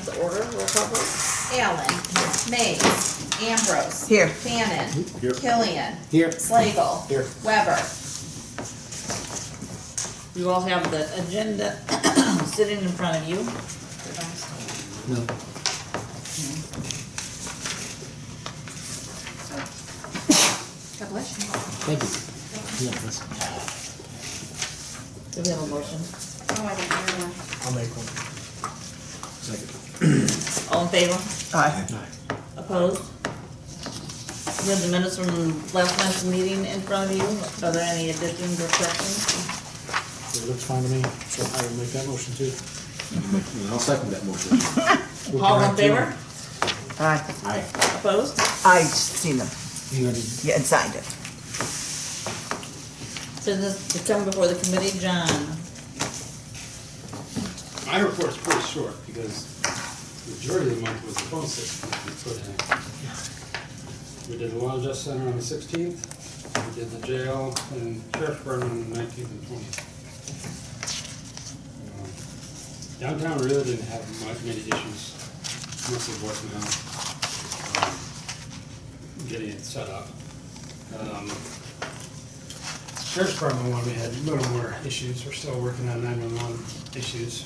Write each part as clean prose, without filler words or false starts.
to order, roll call please. Allen. Mays. Ambrose. Here. Cannon. Here. Killian. Here. Slagle. Here. Weber. You all have the agenda sitting in front of you. No. God bless you. Thank you. Yeah, that's, Do we have a motion? Oh, I didn't hear one. I'll make one. Second. All in favor? Aye. Opposed? You have the minutes from last night's meeting in front of you. Are there any additions or corrections? It looks fine to me, so I will make that motion too. I'll second that motion. All in favor? Aye. Aye. Opposed? I seen them. You already, Yeah, and signed it. Business to come before the committee, John. My report's pretty short because the majority of the month was the phone system we put in. We did the Law Justice Center on the 16th, we did the jail and Sheriff's Department on the 19th and 20th. Downtown really didn't have many issues, mostly voicemail, getting it set up. Sheriff's Department one, we had a little more issues. We're still working on 911 issues.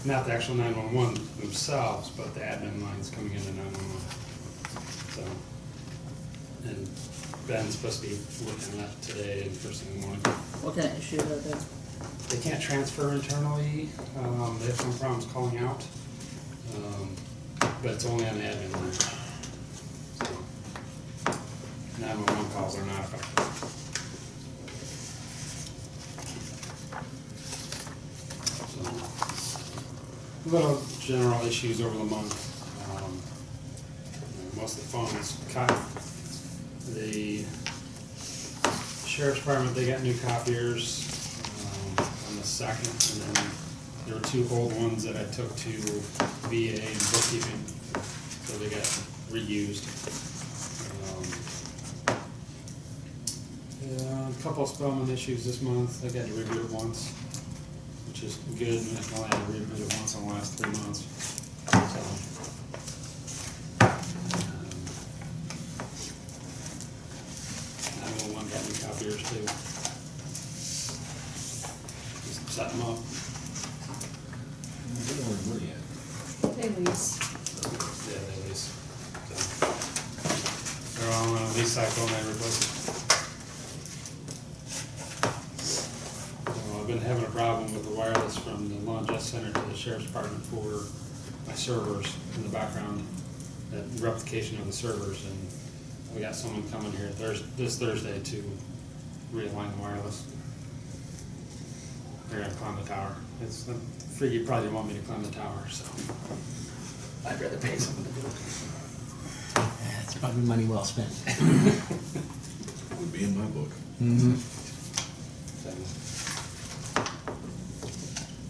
Not the actual 911 themselves, but the admin lines coming into 911. So, and Ben's supposed to be working on that today and first thing in the morning. What kind of issues are there? They can't transfer internally. They have some problems calling out. But it's only on the admin line. So, 911 calls are not affected. Little general issues over the month. Most of the phones cut. The Sheriff's Department, they got new copiers on the 2nd, and then there were 2 old ones that I took to VA and bookkeeping, so they got reused. Yeah, a couple of Spellman issues this month. I got to review it once, which is good. I only had to review it once in the last 3 months. So, 911 got new copiers too. Just set them up. They lease. Yeah, they lease. So, they're all on a lease cycle and they replace it. I've been having a problem with the wireless from the Law and Justice Center to the Sheriff's Department for my servers in the background, that replication of the servers, and we got someone coming here this Thursday to realign the wireless. They're gonna climb the tower. I figure you probably want me to climb the tower, so I'd rather pay someone to do it. that's probably money well spent. Would be in my book. Mm-hmm. So,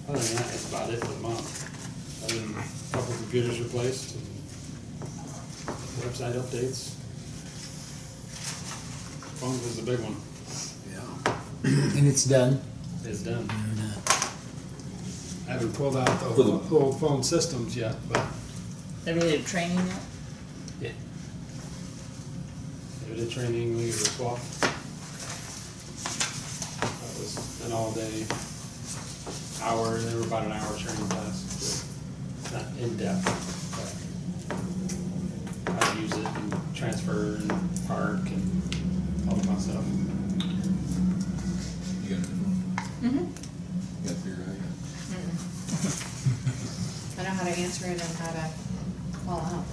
other than that, that's about it for the month. Other than a couple of computers replaced and website updates. Phones was the big one. Yeah. And it's done. It's done. And, I haven't pulled out the old phone systems yet, but Have you had training yet? yeah. They did training, we did a swap. That was an all-day hour, they were about an hour training class. Not in-depth, but how to use it and transfer and park and all the fun stuff. You got a new one? Mm-hmm. You got to figure it out yet? I know how to answer it and how to call out.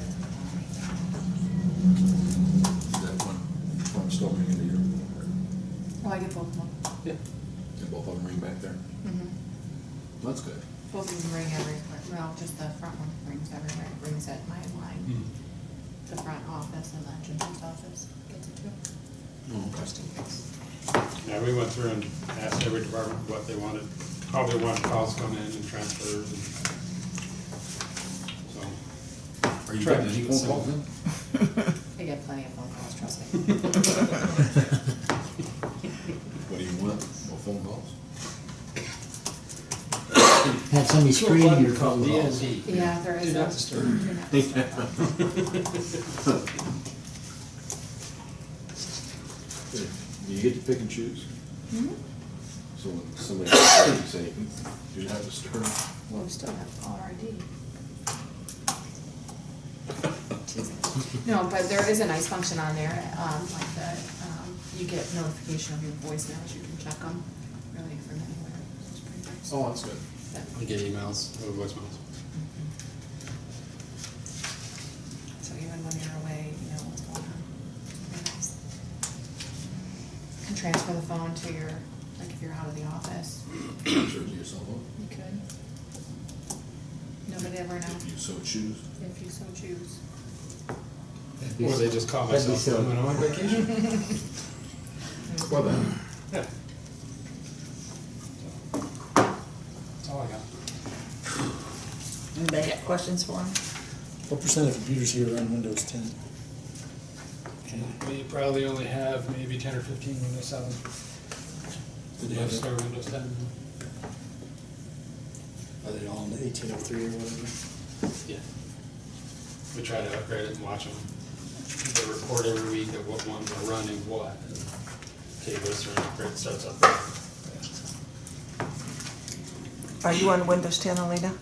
Is that one still ringing to you? Oh, I get both of them. Yeah. And both of them ring back there? Mm-hmm. That's good. Both of them ring everywhere. Well, just the front one rings everywhere. It rings at my line. The front office and the Jim's office gets it too. Just in case. Yeah, we went through and asked every department what they wanted, how they wanted calls come in and transfers and so. Are you Trying getting to any keep it phone calls simple. in? I get plenty of phone calls, trust me. What do you want? No phone calls? Had Time you screen your phone calls. Yeah, there is. Do not a- disturb. do not disturb. Do you get to pick and choose? Mhm. So when somebody you say, do you have to stir? Well, we still have caller ID. No, but there is a nice function on there, like that, you get notification of your voicemails, you can check them, really from anywhere, it's pretty nice. Oh, that's good. But- I get emails or voicemails. So even when you're away, you know what's going on. Very nice. Can transfer the phone to your, like if you're out of the office, Sure to your cell phone, you could. Nobody ever know, if you so choose. if you so choose. Or they just call That'd be myself silly. when I'm on vacation. Well then, Yeah. That's all I got. Anybody got questions for him? What percent of computers here run Windows 10? We probably only have maybe 10 or 15 Windows 7. Do they We have have Star Windows 10. Are they all on the 1803 or whatever? Yeah. We try to upgrade it and watch them. They report every week of what ones are running what. And okay, goes through and upgrade, starts up there. Are you on Windows 10, Alina?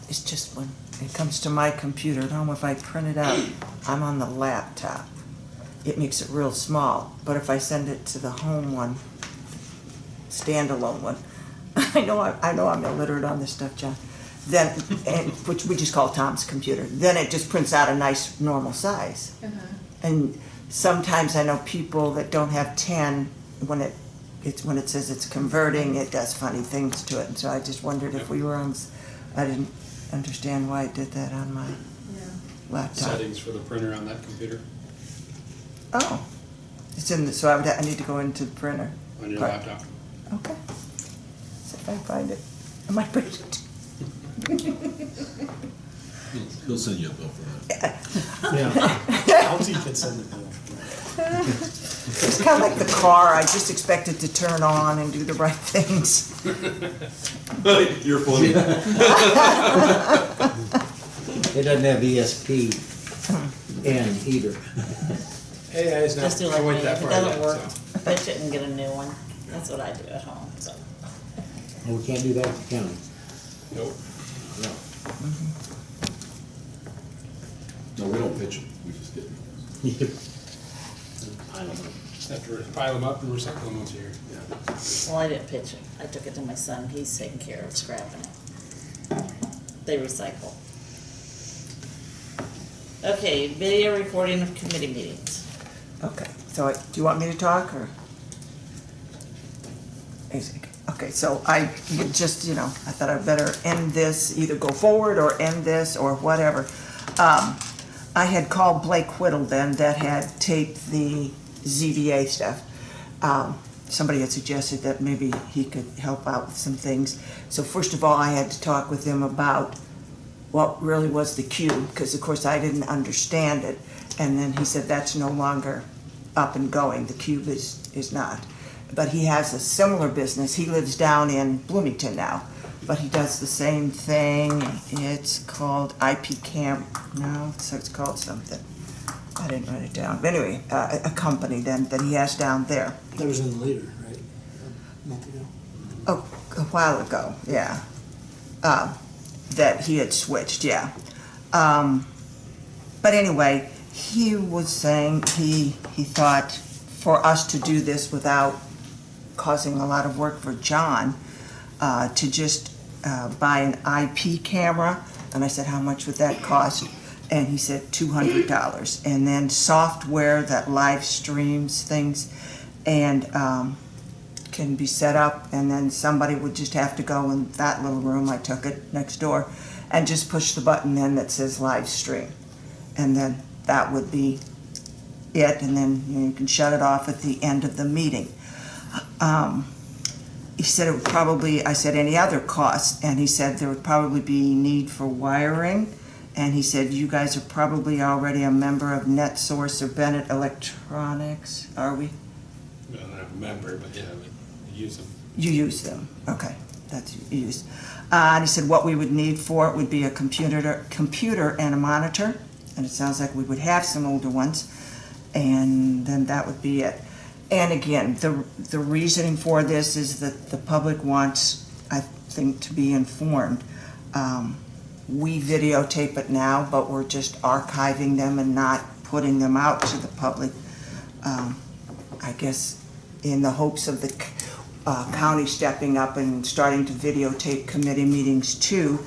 It's just when it comes to my computer at home, if I print it out, I'm on the laptop. It makes it real small, but if I send it to the home one, standalone one, I know I'm illiterate on this stuff, John. Then, which we just call Tom's computer. Then it just prints out a nice normal size. And sometimes I know people that don't have 10, when it says it's converting, it does funny things to it. And so I just wondered if we were on. I didn't understand why it did that on my laptop. Settings for the printer on that computer Oh, it's in the. So I need to go into the printer. on your Right. laptop. Okay. See if I can find it. I might print it. He'll send you a bill for that. Yeah. County can send the bill. It's kind of like the car. I just expect it to turn on and do the right things. You're funny. It doesn't have ESP and either. AI is not Just do like me, quite that if it far doesn't yet, work, so. fix it and get a new one. That's what I do at home, so. Oh, we can't do that at the county. Nope. No. No, we don't pitch them, we just get them. I don't know. Have to pile them up and recycle them once a year. Well, I didn't pitch it. I took it to my son. He's taking care of scrapping it. They recycle. Okay, video recording of committee meetings. Okay. So do you want me to talk or? Okay. So I would just, I thought I'd better end this, either go forward or end this or whatever. I had called Blake Whittle then that had taped the ZBA stuff. Somebody had suggested that maybe he could help out with some things. So first of all, I had to talk with him about what really was the cube, because of course I didn't understand it. And then he said that's no longer up and going. The cube is not. But he has a similar business. He lives down in Bloomington now, but he does the same thing. It's called IP Cam. No, so it's called something. I didn't write it down. But anyway, a company then that he has down there. That was in the leader, right? A month ago. Oh, a while ago, yeah. That he had switched, yeah. But anyway, he was saying he thought for us to do this without causing a lot of work for John, to just buy an IP camera. And I said, how much would that cost? And he said $200. And then software that live streams things and can be set up. And then somebody would just have to go in that little room, I took it next door, and just push the button then that says live stream. And then that would be it. And then you can shut it off at the end of the meeting. He said it would probably, I said any other costs, and he said there would probably be need for wiring, and he said you guys are probably already a member of NetSource or Bennett Electronics, are we? Well, I'm not a member, but yeah, we use them. You use them, okay. that's used. And he said what we would need for it would be a computer and a monitor, and it sounds like we would have some older ones, and then that would be it. And again, the reasoning for this is that the public wants, I think, to be informed. We videotape it now, but we're just archiving them and not putting them out to the public. I guess in the hopes of the county stepping up and starting to videotape committee meetings too,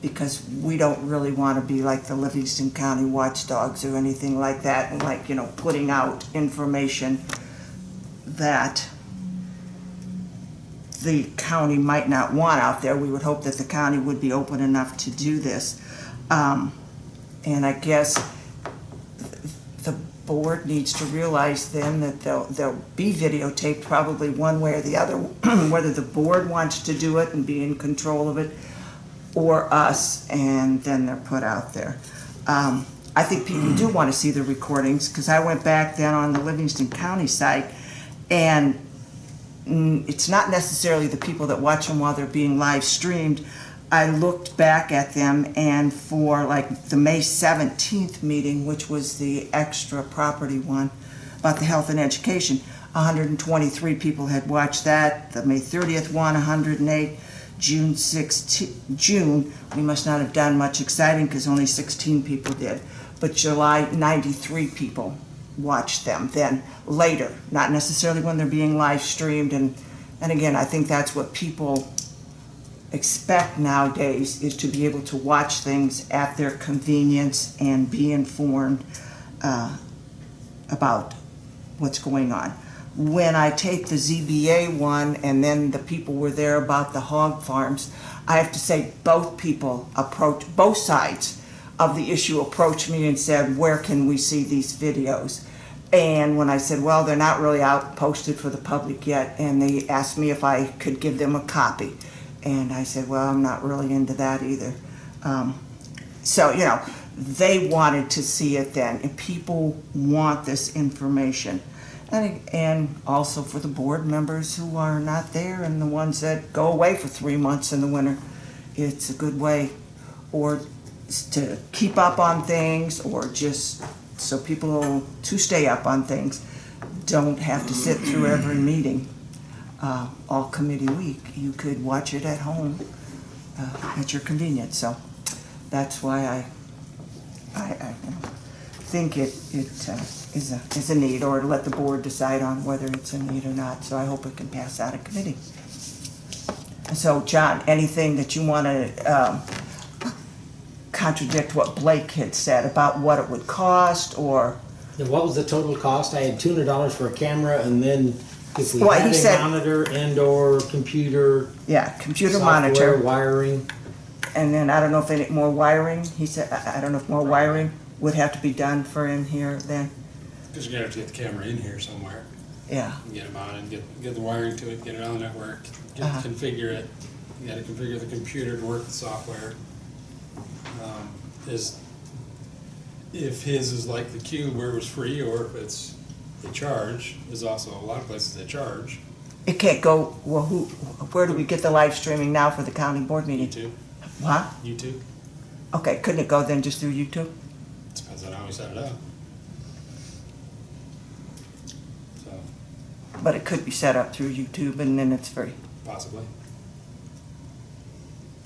because we don't really want to be like the Livingston County watchdogs or anything like that, and like, you know, putting out information that the county might not want out there. We would hope that the county would be open enough to do this. And I guess the board needs to realize then that they'll be videotaped probably one way or the other, whether the board wants to do it and be in control of it, or us, and then they're put out there. I think people do want to see the recordings, because I went back then on the Livingston County site, and it's not necessarily the people that watch them while they're being live streamed. I looked back at them, and for like the May 17th meeting, which was the extra property one about the health and education, 123 people had watched that. The May 30th one, 108. June, we must not have done much exciting because only 16 people did. But July, 93 people watched them then later, not necessarily when they're being live streamed. And again, I think that's what people expect nowadays, is to be able to watch things at their convenience and be informed about what's going on. When I take the ZBA one, and then the people were there about the hog farms, I have to say both people approached, both sides of the issue approached me and said, where can we see these videos? And when I said, well, they're not really out posted for the public yet, and they asked me if I could give them a copy. And I said, well, I'm not really into that either. So, you know, they wanted to see it then, and people want this information. And also for the board members who are not there and the ones that go away for 3 months in the winter, it's a good way, or to keep up on things, or just so people to stay up on things don't have to sit through every meeting all committee week. You could watch it at home at your convenience. So that's why I think it is a need, or to let the board decide on whether it's a need or not. So I hope it can pass out of committee. So John, anything that you want to contradict what Blake had said about what it would cost, or? And what was the total cost? I had $200 for a camera, and then if we Well, had he a said- monitor and/or computer, Yeah, computer software, monitor, wiring. and then I don't know if any more wiring. He said, I don't know if more wiring would have to be done for in here then. Because you're gonna have to get the camera in here somewhere, Yeah, and get it mounted, get the wiring to it, get it on the network, configure it. You gotta configure the computer to work the software. If his is like the Cube where it was free, or if it's a charge, there's also a lot of places that charge. it can't go, well, where do we get the live streaming now for the county board meeting? YouTube, What? YouTube, Okay, couldn't it go then just through YouTube? depends on how we set it up. So, But it could be set up through YouTube and then it's free. possibly.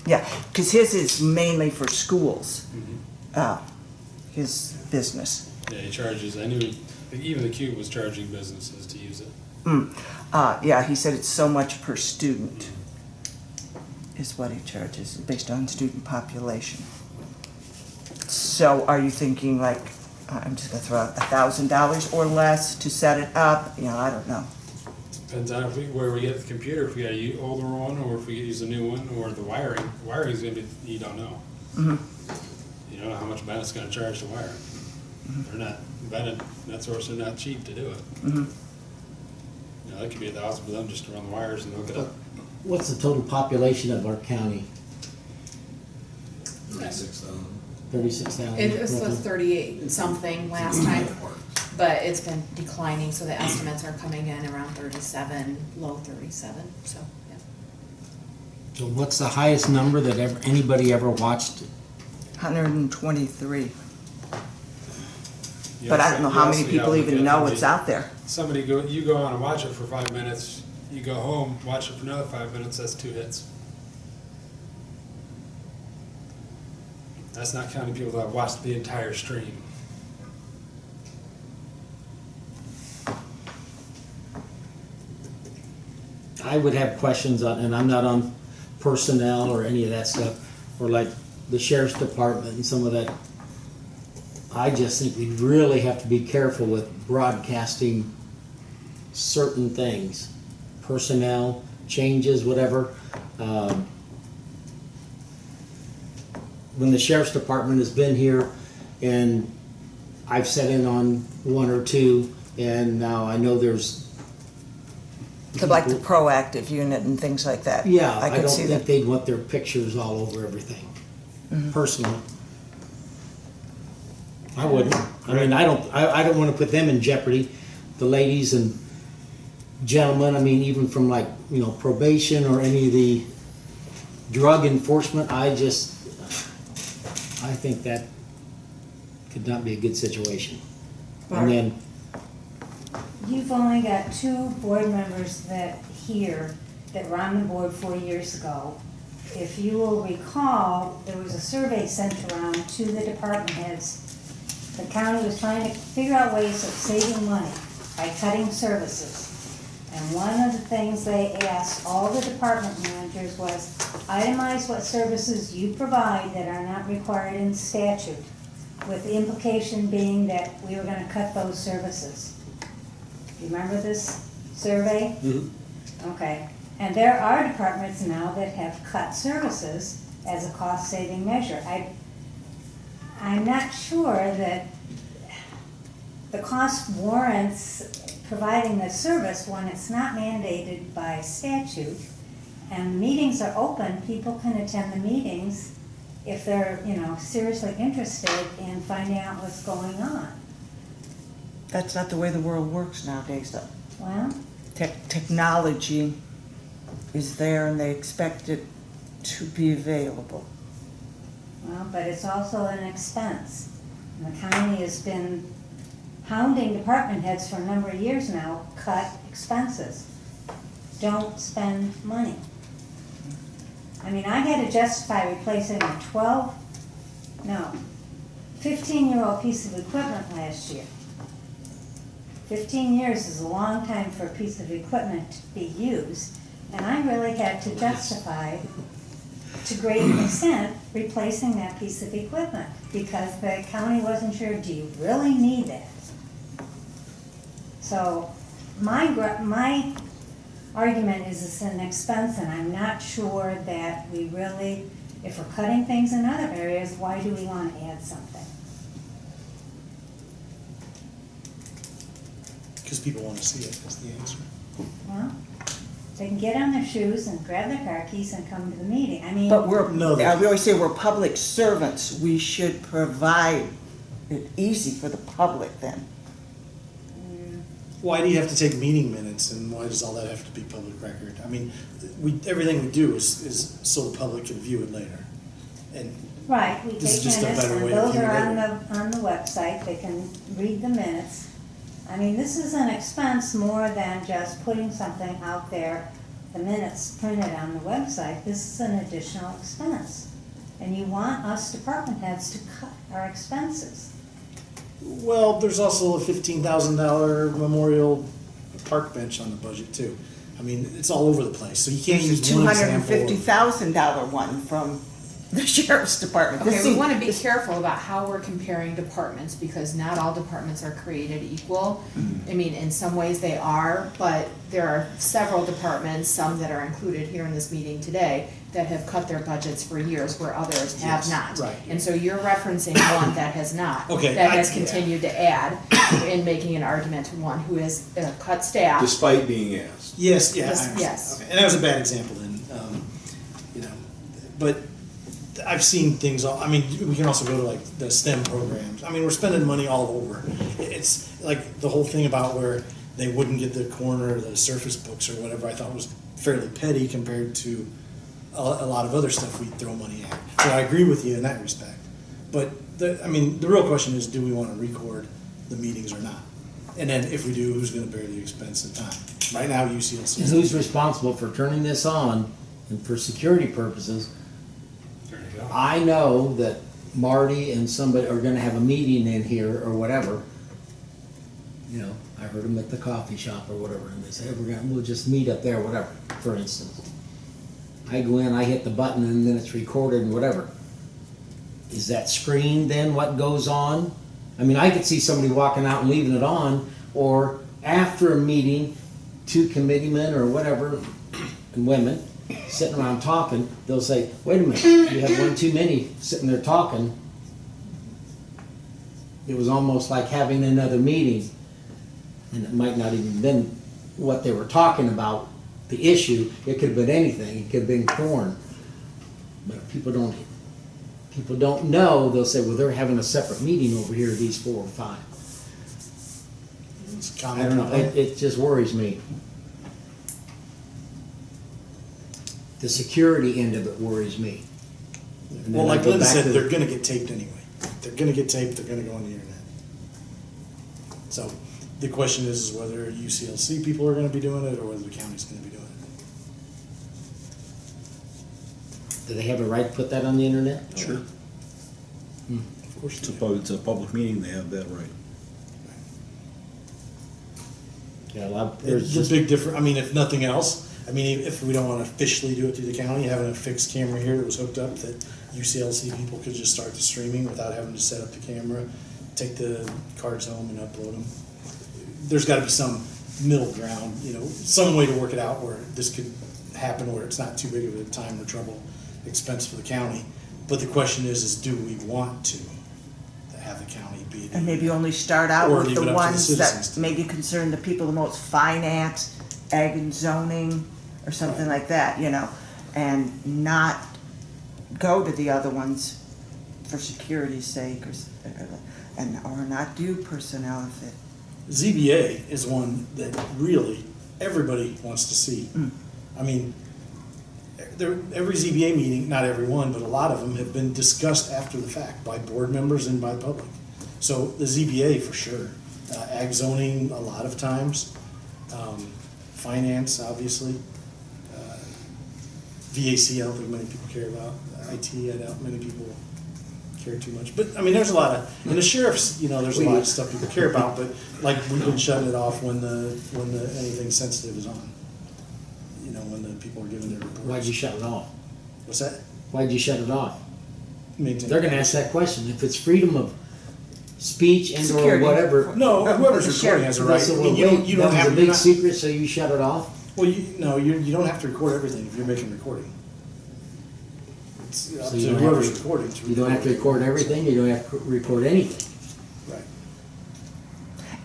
Yeah, because his is mainly for schools, his business. Yeah, he charges, I knew, even the Cube was charging businesses to use it. Yeah, he said it's so much per student is what he charges, based on student population. So are you thinking like, I'm just gonna throw out $1,000 or less to set it up? You know, I don't know. Depends on where we get the computer, if we got a older one, or if we use a new one, or the wiring. The wiring's gonna be, you don't know. You don't know how much Bennett's gonna charge to wire it. They're not, Bennett, NetSource, they're not cheap to do it. You know, that could be $1,000 for them just to run the wires and hook it up. What's the total population of our county? 36,000. 36,000. It was 38 something last time, but it's been declining, so the estimates are coming in around 37, low 37, so, yeah. So what's the highest number that anybody ever watched? 123. You But I also- don't know you how also many people gotta even look at know how it's many- out there. You go on and watch it for 5 minutes, you go home, watch it for another 5 minutes, that's 2 hits. That's not counting people that have watched the entire stream. I would have questions on, and I'm not on personnel or any of that stuff, or like the sheriff's department and some of that. I just think we really have to be careful with broadcasting certain things, personnel, changes, whatever. When the sheriff's department has been here, and I've sat in on one or two, and now I know there's Like the proactive unit and things like that. yeah, I could don't see think that. they'd want their pictures all over everything, personally. I wouldn't. I mean, I don't wanna put them in jeopardy, the ladies and gentlemen, I mean, even from like, you know, probation or any of the drug enforcement, I think that could not be a good situation. And then, You've only got 2 board members that were on the board 4 years ago. If you will recall, there was a survey sent around to the department heads. The county was trying to figure out ways of saving money by cutting services. And one of the things they asked all the department managers was, itemize what services you provide that are not required in statute, with the implication being that we were gonna cut those services. You remember this survey? Okay, and there are departments now that have cut services as a cost-saving measure. I'm not sure that the cost warrants providing the service when it's not mandated by statute, and meetings are open, people can attend the meetings if they're, seriously interested in finding out what's going on. That's not the way the world works nowadays, though. Well, Technology is there and they expect it to be available. but it's also an expense. And the county has been hounding department heads for a number of years now, cut expenses. Don't spend money. I mean, I had to justify replacing a 15-year-old piece of equipment last year. 15 years is a long time for a piece of equipment to be used, and I really had to justify, to a great extent, replacing that piece of equipment, because the county wasn't sure, do you really need that? So my argument is it's an expense, and I'm not sure that we really, if we're cutting things in other areas, why do we want to add something? Because people want to see it, that's the answer. Well, they can get on their shoes and grab their car keys and come to the meeting. I mean, But No, we always say we're public servants. We should provide it easy for the public then. Why do you have to take meeting minutes, and why does all that have to be public record? I mean, everything we do is so the public can view it later. And right, we This is take just a minutes, better and way to those view are it. on the website, they can read the minutes. I mean, this is an expense more than just putting something out there, the minutes printed on the website. This is an additional expense. And you want us department heads to cut our expenses. Well, there's also a $15,000 memorial park bench on the budget too. I mean, it's all over the place, so you can't There's use a one example. $250,000 one from the sheriff's department. This Okay, we seems- wanna be careful about how we're comparing departments, because not all departments are created equal. I mean, in some ways they are, but there are several departments, some that are included here in this meeting today, that have cut their budgets for years where others have Yes, not. right. And so you're referencing one that has not. Okay, That I- has yeah. continued to add, and making an argument to one who has cut staff. Despite being asked. Yes, yeah, I Yes, understand. yes. Okay. And that was a bad example then, but I've seen things, I mean, we can also go to like the STEM programs. I mean, we're spending money all over. It's like the whole thing about where they wouldn't get the corner, the Surface books or whatever, I thought was fairly petty compared to a lot of other stuff we throw money at. So I agree with you in that respect. But the real question is, do we want to record the meetings or not? And then if we do, who's gonna bear the expense of time? Right now, And UCLC. who's responsible for turning this on and for security purposes? There you go. I know that Marty and somebody are gonna have a meeting in here or whatever. You know, I heard them at the coffee shop or whatever, and they say, we'll just meet up there, whatever, for instance. I go in, I hit the button, and then it's recorded and whatever. Is that screen then what goes on? I mean, I could see somebody walking out and leaving it on, or after a meeting, two committeemen or whatever, and women, sitting around talking, they'll say, wait a minute, you have one too many sitting there talking. It was almost like having another meeting, and it might not even been what they were talking about, the issue. It could have been anything. It could have been corn. But if people don't know, they'll say, well, they're having a separate meeting over here, these 4 or 5. It's I don't know, it just worries me. The security end of it worries me. And then Well, I like go Linda back said, to they're gonna get taped anyway. They're gonna get taped, they're gonna go on the internet. So the question is whether UCLC people are gonna be doing it or whether the county's gonna be doing it. Do they have a right to put that on the internet? Sure. Of course. It's a, they do. it's a public meeting, they have that right. Yeah, a lot, There's there's a just, big difference. I mean, if nothing else, I mean, if we don't want to officially do it through the county, having a fixed camera here that was hooked up, that UCLC people could just start the streaming without having to set up the camera, take the cards home and upload them. There's got to be some middle ground, some way to work it out where this could happen, where it's not too big of a time or trouble expense for the county. But the question is do we want to have the county be the... And maybe only start out Or with leave it the up to the ones citizens that to- maybe concern the people the most, finance, ag and zoning, or something like that, and not go to the other ones for security's sake, or not do personnel if it. ZBA is one that really everybody wants to see. I mean, every ZBA meeting, not every one, but a lot of them have been discussed after the fact by board members and by public. So the ZBA for sure, ag zoning a lot of times, finance obviously, VAC I don't think many people care about, IT I doubt many people care too much. But I mean, there's a lot of, and the sheriff's, there's a lot of stuff people care about, but like we've been shutting it off when anything sensitive is on. When the people are giving their reports. why'd you shut it off? What's that? Why'd you shut it off? Maintain. They're gonna ask that question. If it's freedom of speech and or Security. whatever. No, whoever's The recording has a right. So, I well, mean, wait, you don't that have was a you're big not- secret, so you shut it off? Well, you don't have to record everything if you're making a recording. It's up So to you don't whoever's have to- recording. You don't have to record everything, you don't have to record anything. Right.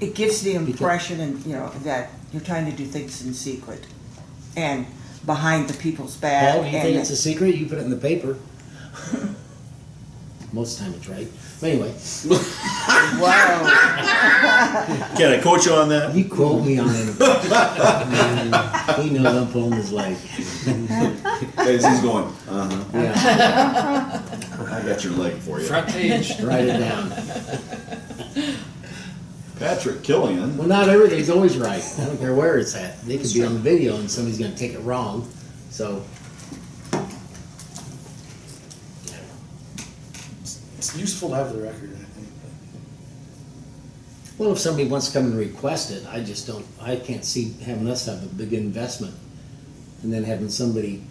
It gives the impression, that you're trying to do things in secret and behind the people's back. Paul, do you think and- it's a secret? You put it in the paper. Most of the time it's right. But anyway, Wow. Can I coach you on that? you quote me on it. He knows I'm pulling his leg. Guys, he's going, uh-huh, Yeah, I got your leg for you. Front page. write it down. Patrick Killian, Well, not everything's always right. I don't care where it's at. They could be on the video and somebody's gonna take it wrong, so. It's useful to have the record, I think. Well, if somebody wants to come and request it, I can't see having us have a big investment. And then having somebody,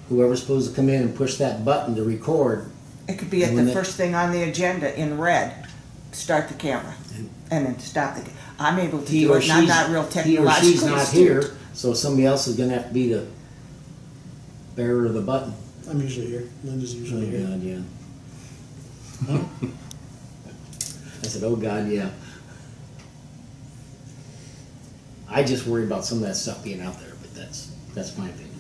whoever's supposed to come in and push that button to record, It could be at And when the they- first thing on the agenda in red, start the camera, and then stop the, I'm able to he do or it, and I'm she's, not real he or technologically she's not astute. here, so somebody else is gonna have to be the bearer of the button. I'm usually here. Linda's Oh, usually here. God, yeah. I said, oh, God, yeah. I just worry about some of that stuff being out there, but that's my opinion.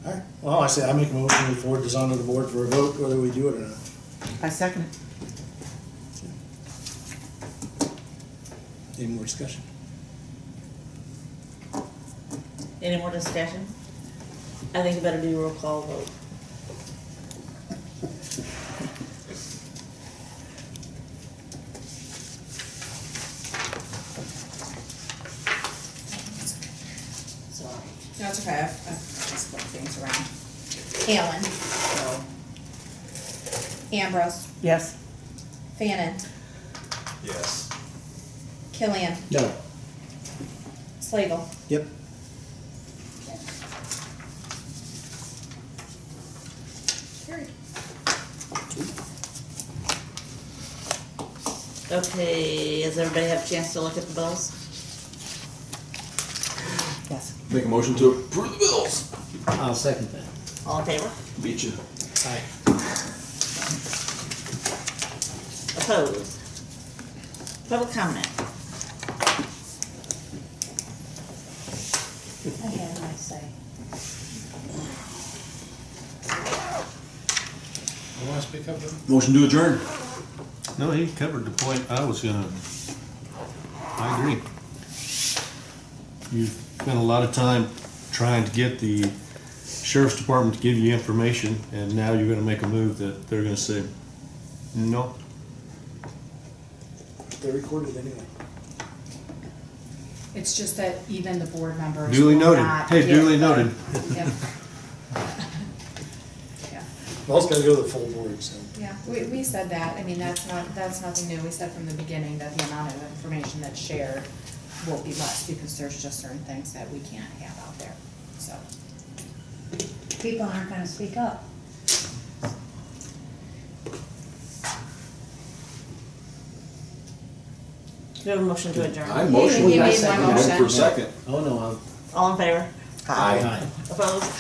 All right. Well, I say I make a motion to move forward this onto the board for a vote, whether we do it or not. I second it. Any more discussion? Any more discussion? I think you better do a roll call vote. Sorry. No, it's okay, I've just flipped things around. Allen, Ambrose, Yes. Fannin, Yes. Killian, No. Slagle. Yep. Carried. Okay, has everybody had a chance to look at the bills? Yes. Make a motion to approve the bills. I'll second that. All in favor? Beat you. Aye. Opposed? Public comment? I had my say. You wanna speak up then? Motion to adjourn. No, he covered the point I was gonna, I agree. You've spent a lot of time trying to get the sheriff's department to give you information, and now you're gonna make a move that they're gonna say, no. They're recorded anyway. It's just that even the board members Duly will noted. not Hey, get duly the- noted. Yep. Yeah, Well, it's gotta go to the full board, so. yeah, we said that, I mean, that's nothing new, we said from the beginning that the amount of information that's shared will be less, because there's just certain things that we can't have out there, so. People aren't gonna speak up. Do you have a motion to adjourn? I motion. He made my I went motion. for a second. Oh, no, All in favor? Aye. Aye. Opposed?